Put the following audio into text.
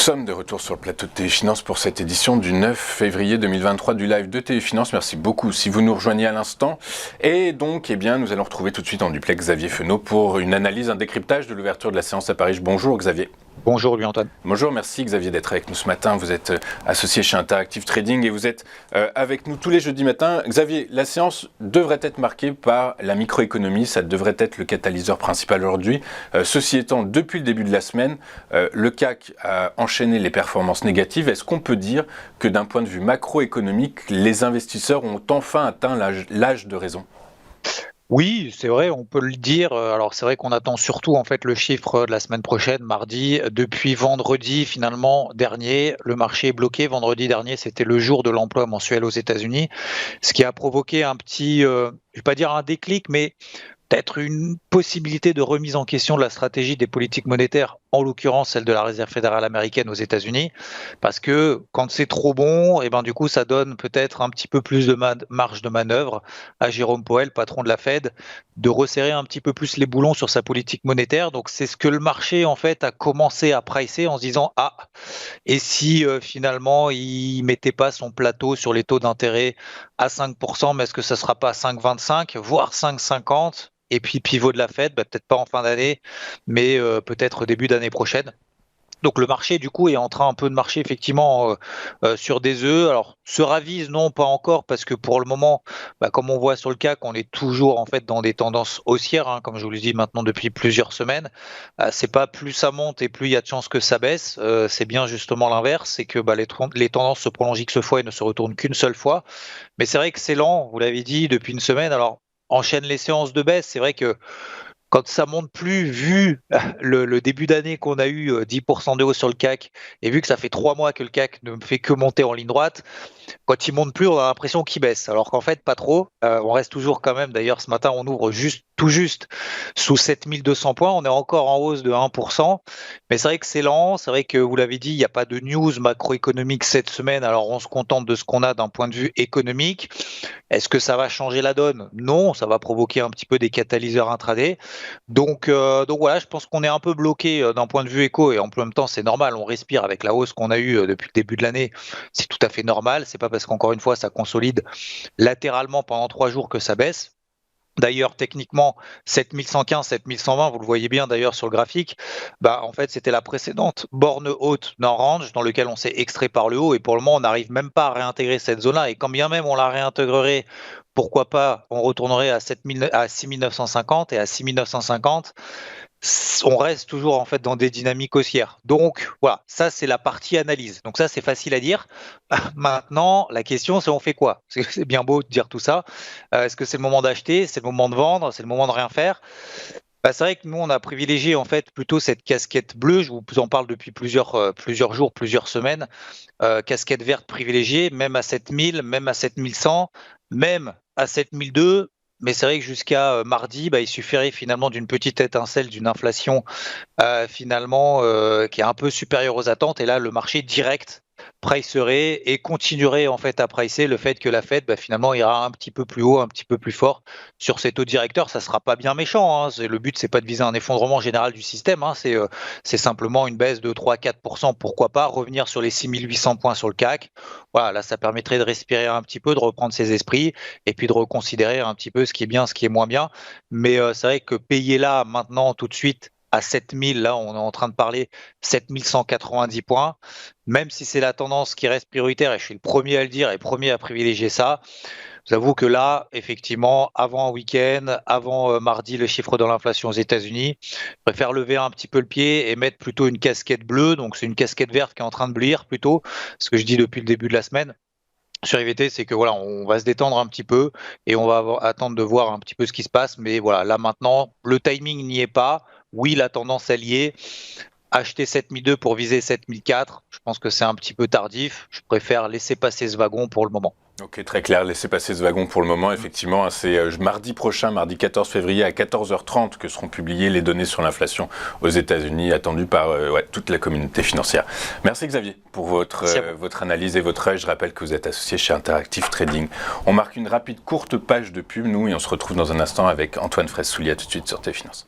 sommes de retour sur le plateau de TV Finance pour cette édition du 9 février 2023 du live de TV Finance. Merci beaucoup si vous nous rejoignez à l'instant. Et donc, nous allons retrouver tout de suite en duplex Xavier Fenot pour une analyse, un décryptage de l'ouverture de la séance à Paris. Bonjour Xavier. Bonjour Louis-Antoine. Bonjour, merci Xavier d'être avec nous ce matin. Vous êtes associé chez Interactive Trading et vous êtes avec nous tous les jeudis matins. Xavier, la séance devrait être marquée par la microéconomie, ça devrait être le catalyseur principal aujourd'hui. Ceci étant, depuis le début de la semaine, le CAC a enchaîné les performances négatives. Est-ce qu'on peut dire que d'un point de vue macroéconomique, les investisseurs ont enfin atteint l'âge de raison ? Oui, c'est vrai, on peut le dire. Alors c'est vrai qu'on attend surtout en fait le chiffre de la semaine prochaine, mardi. Depuis vendredi finalement dernier, le marché est bloqué. Vendredi dernier, c'était le jour de l'emploi mensuel aux États-Unis, ce qui a provoqué un petit, je vais pas dire un déclic, mais peut-être une possibilité de remise en question de la stratégie des politiques monétaires, en l'occurrence celle de la Réserve fédérale américaine aux États-Unis, parce que quand c'est trop bon, et ben du coup ça donne peut-être un petit peu plus de marge de manœuvre à Jérôme Powell, patron de la Fed, de resserrer un petit peu plus les boulons sur sa politique monétaire. Donc c'est ce que le marché en fait a commencé à pricer en se disant et si finalement il mettait pas son plateau sur les taux d'intérêt à 5%, mais est-ce que ça sera pas 5,25 voire 5,50? Et puis pivot de la Fed, peut-être pas en fin d'année, mais peut-être début d'année prochaine. Donc le marché du coup est en train un peu de marcher effectivement sur des œufs. Alors se ravise non pas encore parce que pour le moment, comme on voit sur le CAC, on est toujours en fait dans des tendances haussières, comme je vous le dis maintenant depuis plusieurs semaines. C'est pas plus ça monte et plus il y a de chances que ça baisse. C'est bien justement l'inverse, c'est que les tendances se prolongent X fois et ne se retournent qu'une seule fois. Mais c'est vrai que c'est lent, vous l'avez dit, depuis une semaine. Alors enchaîne les séances de baisse. C'est vrai que quand ça monte plus, vu le début d'année qu'on a eu 10% de hausse sur le CAC, et vu que ça fait 3 mois que le CAC ne fait que monter en ligne droite, quand il monte plus, on a l'impression qu'il baisse. Alors qu'en fait, pas trop. On reste toujours quand même, d'ailleurs ce matin on ouvre tout juste sous 7200 points, on est encore en hausse de 1%. Mais c'est vrai que c'est lent, c'est vrai que vous l'avez dit, il n'y a pas de news macroéconomique cette semaine, alors on se contente de ce qu'on a d'un point de vue économique. Est-ce que ça va changer la donne? Non, ça va provoquer un petit peu des catalyseurs intraday. Donc voilà, je pense qu'on est un peu bloqué d'un point de vue éco et en même temps c'est normal, on respire avec la hausse qu'on a eue depuis le début de l'année, c'est tout à fait normal, c'est pas parce qu'encore une fois ça consolide latéralement pendant 3 jours que ça baisse. D'ailleurs, techniquement, 7115, 7120, vous le voyez bien d'ailleurs sur le graphique, en fait, c'était la précédente borne haute d'un range dans lequel on s'est extrait par le haut et pour le moment, on n'arrive même pas à réintégrer cette zone-là et quand bien même on la réintégrerait, pourquoi pas, on retournerait à 6950 et à 6950, on reste toujours en fait dans des dynamiques haussières. Donc voilà, ça c'est la partie analyse. Donc ça c'est facile à dire. Maintenant, la question c'est on fait quoi? Parce que c'est bien beau de dire tout ça. Est-ce que c'est le moment d'acheter? C'est le moment de vendre? C'est le moment de rien faire? C'est vrai que nous on a privilégié en fait plutôt cette casquette bleue. Je vous en parle depuis plusieurs jours, plusieurs semaines. Casquette verte privilégiée, même à 7000, même à 7100, même à 7002. Mais c'est vrai que jusqu'à mardi, il suffirait finalement d'une petite étincelle d'une inflation finalement qui est un peu supérieure aux attentes. Et là, le marché direct pricerait et continuerait en fait à pricer le fait que la Fed finalement ira un petit peu plus haut, un petit peu plus fort sur ses taux directeurs. Ça sera pas bien méchant. Le but c'est pas de viser un effondrement général du système. C'est simplement une baisse de 3-4%. Pourquoi pas revenir sur les 6800 points sur le CAC. Voilà, là ça permettrait de respirer un petit peu, de reprendre ses esprits et puis de reconsidérer un petit peu ce qui est bien, ce qui est moins bien. Mais c'est vrai que payer là maintenant tout de suite à 7000, là on est en train de parler 7190 points, même si c'est la tendance qui reste prioritaire et je suis le premier à le dire et premier à privilégier ça. J'avoue que là, effectivement, avant un week-end, avant mardi le chiffre de l'inflation aux États-Unis, je préfère lever un petit peu le pied et mettre plutôt une casquette bleue, donc c'est une casquette verte qui est en train de blire plutôt, ce que je dis depuis le début de la semaine. Sur IVT, c'est que voilà, on va se détendre un petit peu et on va attendre de voir un petit peu ce qui se passe. Mais voilà, là maintenant, le timing n'y est pas. Oui, la tendance elle y est. Acheter 7002 pour viser 7004, je pense que c'est un petit peu tardif. Je préfère laisser passer ce wagon pour le moment. Ok, très clair, laissez passer ce wagon pour le moment. Effectivement, c'est mardi prochain, mardi 14 février à 14h30 que seront publiées les données sur l'inflation aux États-Unis, attendues par toute la communauté financière. Merci Xavier pour votre analyse et votre œil. Je rappelle que vous êtes associé chez Interactive Trading. On marque une rapide courte page de pub, nous, et on se retrouve dans un instant avec Antoine Fraisse-Soulier. À tout de suite sur TV Finance.